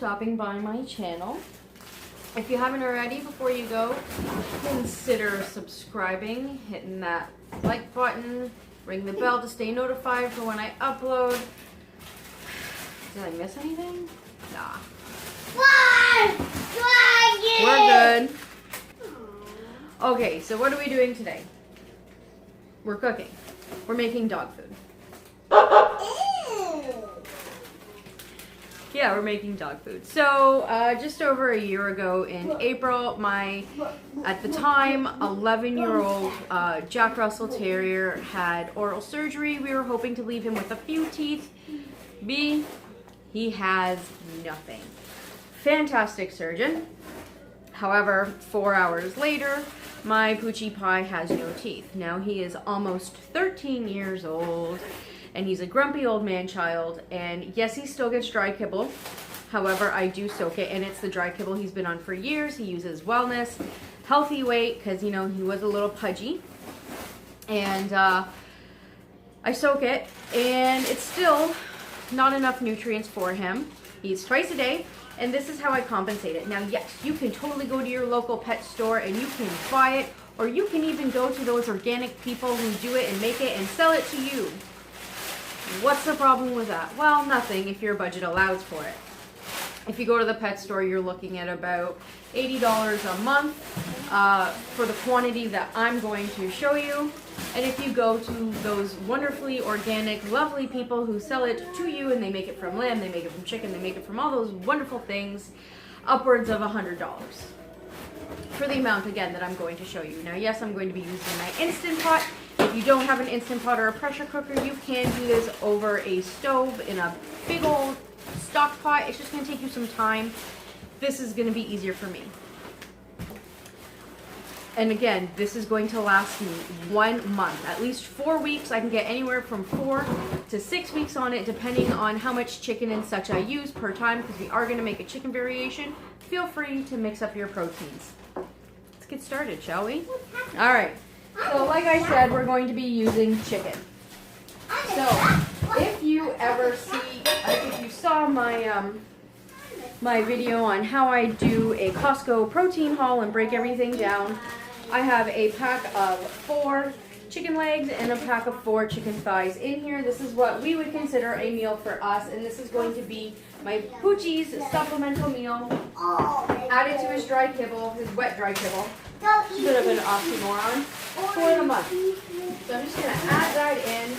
stopping by my channel. If you haven't already, before you go, consider subscribing, hitting that like button, ring the bell to stay notified for when I upload. Did I miss anything? Nah. We're good. Okay, so what are we doing today? We're cooking. We're making dog food. Yeah, we're making dog food. So, just over a year ago in April, my, at the time, 11-year-old Jack Russell Terrier had oral surgery. We were hoping to leave him with a few teeth. B, he has nothing. Fantastic surgeon. However, 4 hours later, my Poochie Pie has no teeth. Now he is almost 13 years old. And he's a grumpy old man child, and yes, he still gets dry kibble. However, I do soak it, and it's the dry kibble he's been on for years. He uses Wellness, healthy weight, because, you know, he was a little pudgy. And I soak it, and it's still not enough nutrients for him. He eats twice a day, and this is how I compensate it. Now, yes, you can totally go to your local pet store, and you can buy it, or you can even go to those organic people who do it and make it and sell it to you. What's the problem with that? Well, nothing if your budget allows for it. If you go to the pet store, you're looking at about $80 a month for the quantity that I'm going to show you. And if you go to those wonderfully organic, lovely people who sell it to you, and they make it from lamb, they make it from chicken, they make it from all those wonderful things, upwards of $100 for the amount, again, that I'm going to show you. Now, yes, I'm going to be using my Instant Pot. If you don't have an Instant Pot or a pressure cooker, you can do this over a stove in a big old stock pot. It's just going to take you some time. This is going to be easier for me. And again, this is going to last me 1 month. At least 4 weeks. I can get anywhere from 4 to 6 weeks on it, depending on how much chicken and such I use per time, because we are going to make a chicken variation. Feel free to mix up your proteins. Let's get started, shall we? All right. So like I said, we're going to be using chicken. So if you ever see, if you saw my my video on how I do a Costco protein haul and break everything down, I have a pack of 4 chicken legs and a pack of 4 chicken thighs in here. This is what we would consider a meal for us, and this is going to be my Poochie's supplemental meal, added to his dry kibble, his wet dry kibble. It's a bit of an oxymoron for the month. So I'm just going to add that in.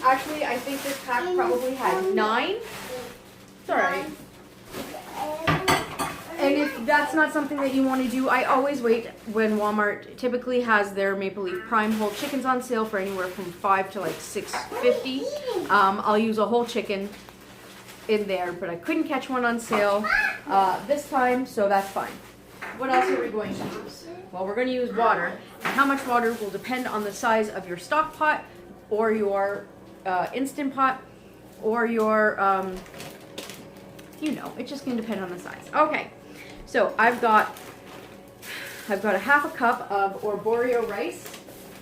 Actually, I think this pack probably had 9. It's alright. And if that's not something that you want to do, I always wait when Walmart typically has their Maple Leaf Prime whole chickens on sale for anywhere from $5 to like $6.50. I'll use a whole chicken in there, but I couldn't catch one on sale this time, so that's fine. What else are we going to use? Well, we're going to use water. And how much water will depend on the size of your stock pot or your Instant Pot or your, you know, it's just going to depend on the size. Okay, so I've got a half a cup of arborio rice.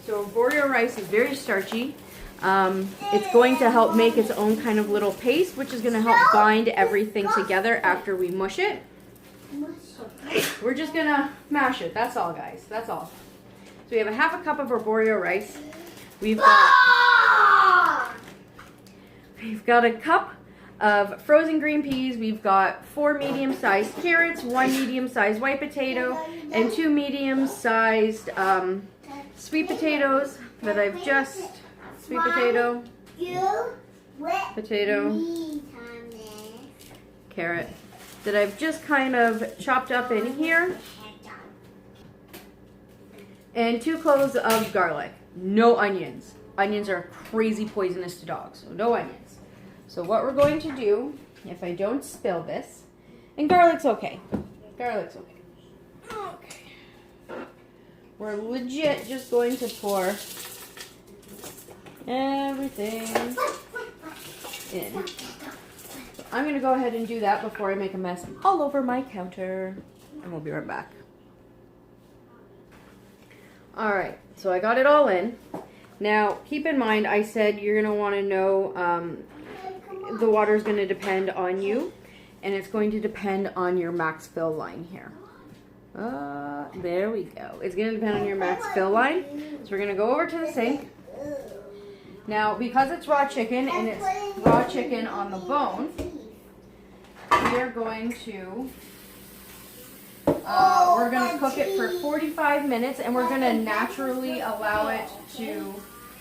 So arborio rice is very starchy. It's going to help make its own kind of little paste, which is going to help bind everything together after we mush it. We're just going to mash it. That's all, guys. That's all. So we have a half a cup of arborio rice. We've got a cup of frozen green peas. We've got 4 medium-sized carrots, 1 medium-sized white potato, and 2 medium-sized sweet potatoes that I've just, sweet potato, carrot, that I've just kind of chopped up in here, and 2 cloves of garlic. No onions. Onions are crazy poisonous to dogs, so no onions. So what we're going to do, if I don't spill this, and garlic's okay. Garlic's okay. Okay. We're legit just going to pour everything in. So I'm going to go ahead and do that before I make a mess all over my counter. And we'll be right back. Alright, so I got it all in. Now, keep in mind, I said you're going to want to know the water is going to depend on you. and it's going to depend on your max fill line here. There we go. It's going to depend on your max fill line. So we're going to go over to the sink. Now, because it's raw chicken and it's raw chicken on the bone, we are going to cook it for 45 minutes, and we're going to naturally allow it to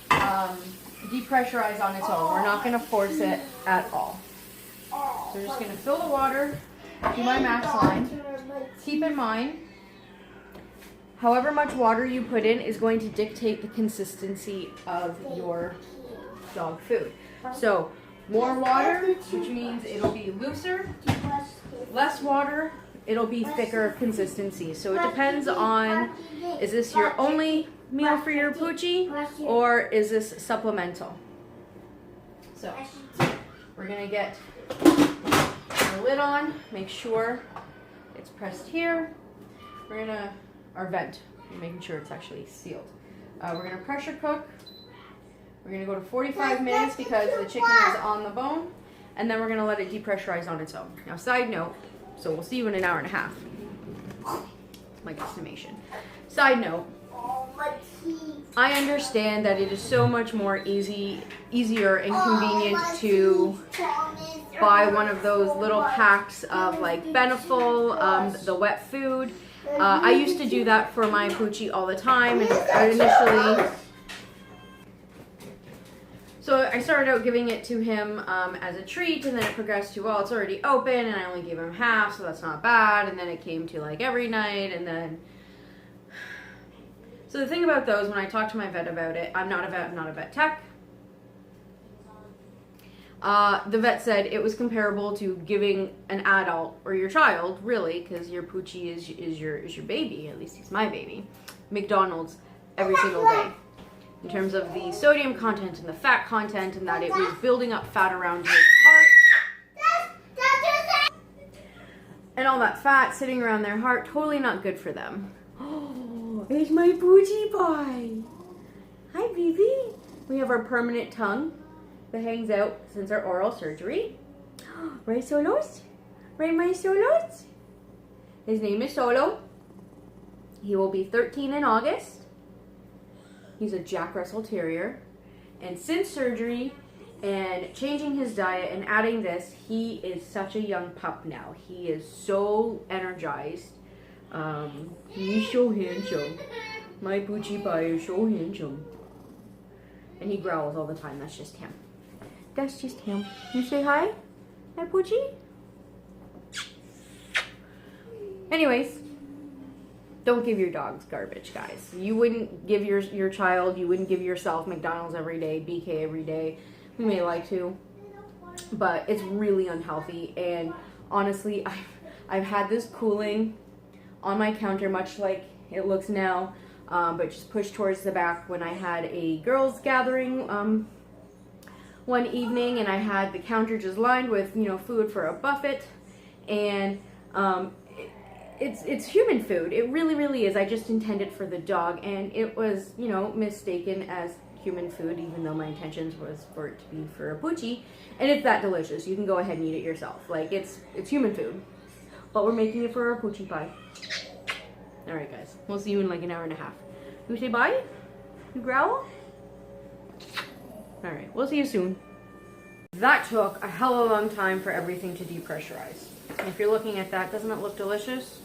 depressurize on its own. We're not going to force it at all. So we're just going to fill the water to my max line. Keep in mind, however much water you put in is going to dictate the consistency of your dog food. So more water, which means it'll be looser. Less water, it'll be thicker consistency. So it depends on, is this your only meal for your Poochie, or is this supplemental? So we're gonna get our lid on, make sure it's pressed here. We're gonna, our vent, making sure it's actually sealed. We're gonna pressure cook. We're gonna go to 45 minutes because the chicken is on the bone, and then we're gonna let it depressurize on its own. Now, side note, so we'll see you in an hour and a half, my guesstimation. Side note, I understand that it is so much more easier and convenient to buy one of those little packs of like Beneful, the wet food. I used to do that for my Poochie all the time, and initially, so I started out giving it to him as a treat, and then it progressed to, well, it's already open, and I only gave him half, so that's not bad, and then it came to like every night, and then, so the thing about those, when I talked to my vet about it, I'm not a vet tech, the vet said it was comparable to giving an adult, or your child, really, because your Poochie is your baby, at least he's my baby, McDonald's every single day. In terms of the sodium content and the fat content, and that it was building up fat around his heart. And all that fat sitting around their heart, totally not good for them. Oh, it's my Poochie pie. Hi, baby. We have our permanent tongue that hangs out since our oral surgery. Right, Solos? Right, my Solos? His name is Solo. He will be 13 in August. He's a Jack Russell Terrier, and since surgery and changing his diet and adding this, he is such a young pup now. He is so energized. He's so handsome. My Poochie pie is so handsome. And he growls all the time. That's just him. That's just him. You say hi? Hi, Poochie? Anyways. Don't give your dogs garbage, guys. You wouldn't give your child, you wouldn't give yourself McDonald's every day, BK every day. We may like to, but it's really unhealthy. And honestly, I've had this cooling on my counter, much like it looks now, but just pushed towards the back when I had a girls' gathering one evening, and I had the counter just lined with, food for a buffet, and it's human food. It really, really is. I just intended for the dog, and it was, mistaken as human food, even though my intentions was for it to be for a Poochie. And it's that delicious. You can go ahead and eat it yourself. Like, it's human food. But we're making it for our Poochie pie. Alright, guys. We'll see you in like an hour and a half. You say bye? You growl? Alright, we'll see you soon. That took a hell of a long time for everything to depressurize. And if you're looking at that, doesn't it look delicious?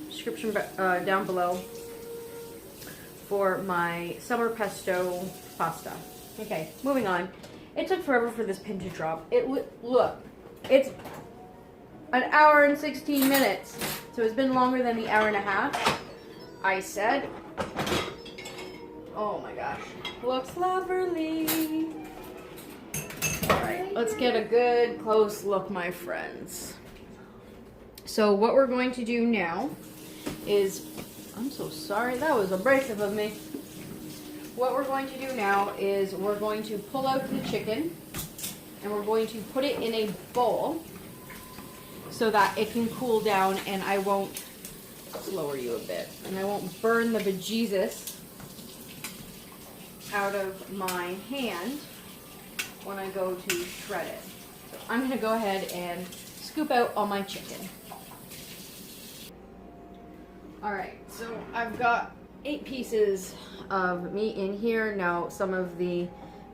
Description down below for my summer pesto pasta. Okay, moving on. It took forever for this pin to drop. Look, it's an hour and 16 minutes. So it's been longer than the hour and a half. I said, oh my gosh, looks lovely. All right, let's get a good close look, my friends. So what we're going to do now is, I'm so sorry, that was abrasive of me. What we're going to do now is we're going to pull out the chicken and we're going to put it in a bowl so that it can cool down, and I won't, let's lower you a bit, and I won't burn the bejesus out of my hand when I go to shred it. So I'm going to go ahead and scoop out all my chicken. Alright, so I've got 8 pieces of meat in here. Now some of the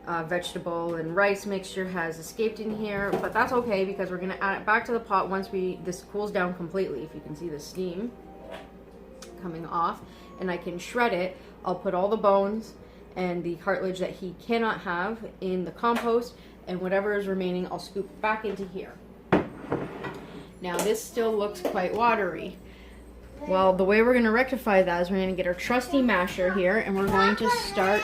vegetable and rice mixture has escaped in here, but that's okay because we're going to add it back to the pot once this cools down completely. If you can see the steam coming off, and I can shred it. I'll put all the bones and the cartilage that he cannot have in the compost, and whatever is remaining I'll scoop back into here. Now this still looks quite watery. Well, the way we're going to rectify that is we're going to get our trusty masher here, and we're going to start...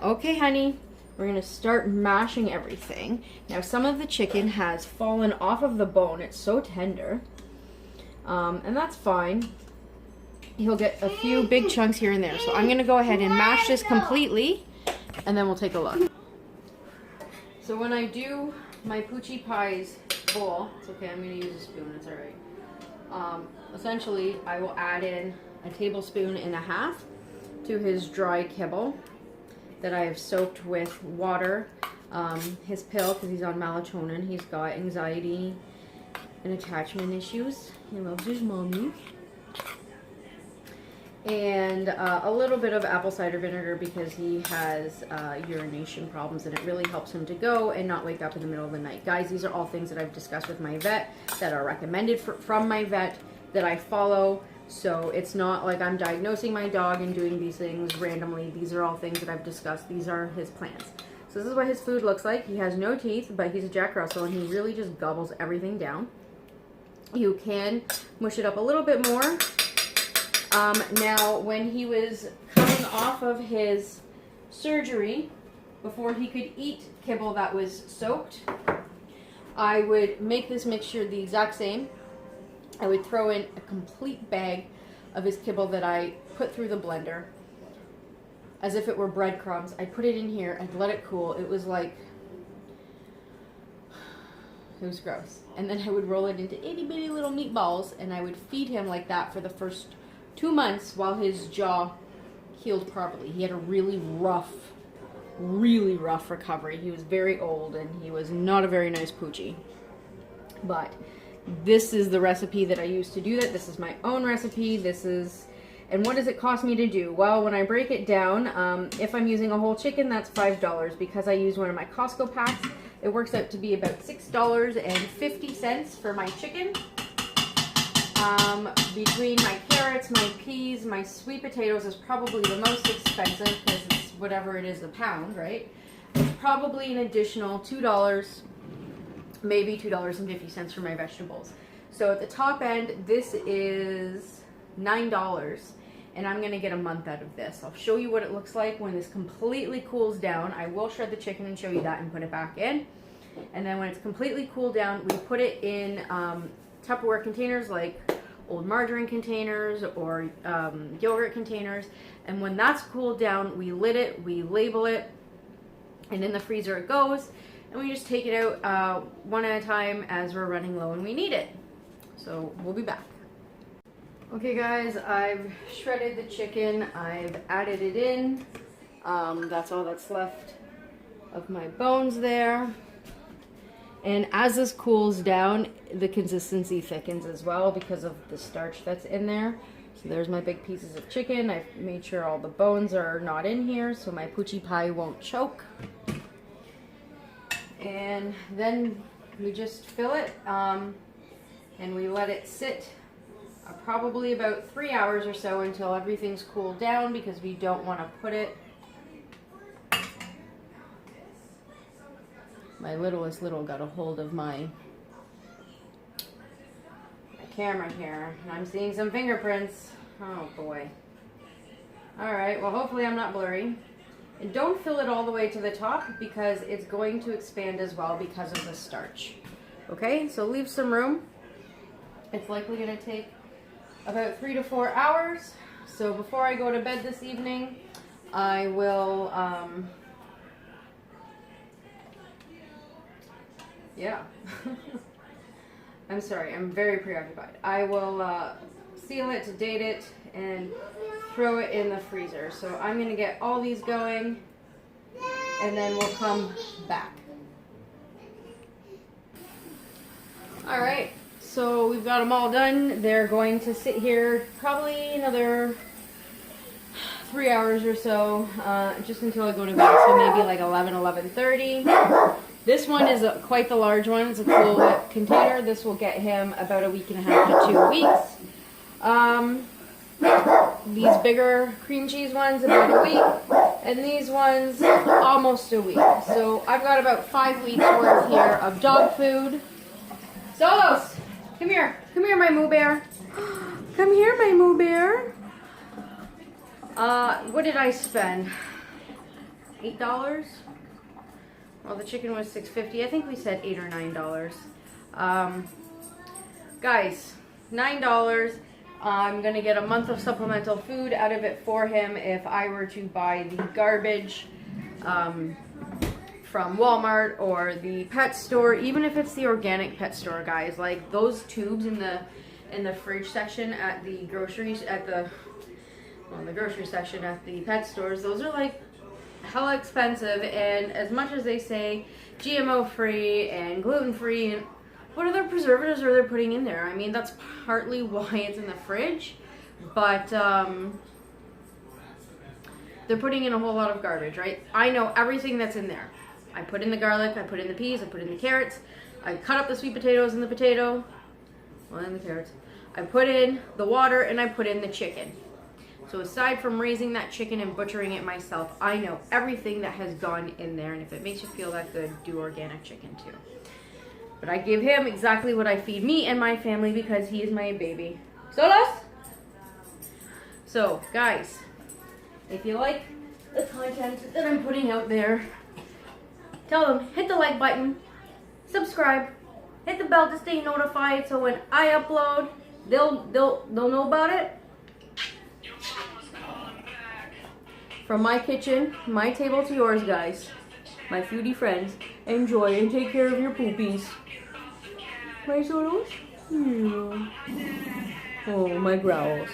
Okay, honey. We're going to start mashing everything. Now, some of the chicken has fallen off of the bone. It's so tender. And that's fine. He'll get a few big chunks here and there. So I'm going to go ahead and mash this completely, and then we'll take a look. So when I do my Poochie Pie's bowl, it's okay, I'm going to use a spoon. It's all right. Essentially, I will add in a tablespoon and a half to his dry kibble that I have soaked with water. His pill, because he's on melatonin, he's got anxiety and attachment issues. He loves his mommy. And a little bit of apple cider vinegar because he has urination problems, and it really helps him to go and not wake up in the middle of the night. Guys, these are all things that I've discussed with my vet, that are recommended from my vet, that I follow. So it's not like I'm diagnosing my dog and doing these things randomly. These are all things that I've discussed. These are his plans. So this is what his food looks like. He has no teeth, but he's a Jack Russell, and he really just gobbles everything down. You can mush it up a little bit more. Now, when he was coming off of his surgery, before he could eat kibble that was soaked, I would make this mixture the exact same. I would throw in a complete bag of his kibble that I put through the blender, as if it were breadcrumbs. I'd put it in here, I'd let it cool. It was like, it was gross. And then I would roll it into itty bitty little meatballs, and I would feed him like that for the first 2 months while his jaw healed properly. He had a really rough recovery. He was very old, and he was not a very nice Poochie. But this is the recipe that I used to do that. This is my own recipe. And what does it cost me to do? Well, when I break it down, if I'm using a whole chicken, that's $5. Because I use one of my Costco packs, it works out to be about $6.50 for my chicken. Between my carrots, my peas, my sweet potatoes is probably the most expensive because it's whatever it is a pound, right? It's probably an additional $2, maybe $2.50 for my vegetables. So at the top end, this is $9, and I'm going to get a month out of this. I'll show you what it looks like when this completely cools down. I will shred the chicken and show you that and put it back in. And then when it's completely cooled down, we put it in Tupperware containers, like old margarine containers or yogurt containers. And when that's cooled down, we lid it, we label it, and in the freezer it goes. And we just take it out one at a time as we're running low and we need it. So we'll be back. Okay guys, I've shredded the chicken, I've added it in. That's all that's left of my bones there. And as this cools down, the consistency thickens as well because of the starch that's in there. So there's my big pieces of chicken. I've made sure all the bones are not in here so my Poochie Pie won't choke. And then we just fill it and we let it sit probably about 3 hours or so until everything's cooled down, because we don't want to put it... My littlest little got a hold of my camera here, and I'm seeing some fingerprints. Oh boy. Alright, well hopefully I'm not blurry. And don't fill it all the way to the top because it's going to expand as well because of the starch. Okay, so leave some room. It's likely going to take about 3 to 4 hours. So before I go to bed this evening, I will, yeah. I'm sorry, I'm very preoccupied. I will seal it, date it, and throw it in the freezer. So I'm going to get all these going, and then we'll come back. Alright, so we've got them all done. They're going to sit here probably another 3 hours or so, just until I go to bed, so maybe like 11:30. This one is quite the large one. It's a cool container. This will get him about a week and a half to 2 weeks. These bigger cream cheese ones about a week, and these ones almost a week. So I've got about 5 weeks worth here of dog food. Solos, come here, my Moo Bear. Come here, my Moo Bear. What did I spend? $8? Well, the chicken was $6.50. I think we said $8 or $9. Guys, $9. I'm gonna get a month of supplemental food out of it for him if I were to buy the garbage from Walmart or the pet store, even if it's the organic pet store, guys. Like those tubes in the fridge section at the groceries the grocery section at the pet stores, those are like hella expensive, and as much as they say GMO free and gluten free, and what other preservatives are they putting in there? I mean, that's partly why it's in the fridge, but they're putting in a whole lot of garbage, right? I know everything that's in there. I put in the garlic, I put in the peas, I put in the carrots, I cut up the sweet potatoes in the potato, well, in the carrots. I put in the water, and I put in the chicken. So aside from raising that chicken and butchering it myself, I know everything that has gone in there, and if it makes you feel that good, do organic chicken too. But I give him exactly what I feed me and my family because he is my baby. Solos? So, guys, if you like the content that I'm putting out there, tell them, hit the like button, subscribe, hit the bell to stay notified so when I upload, they'll know about it. From my kitchen, my table to yours, guys. My foodie friends, enjoy and take care of your poopies. My solos? Yeah. Oh, my growls.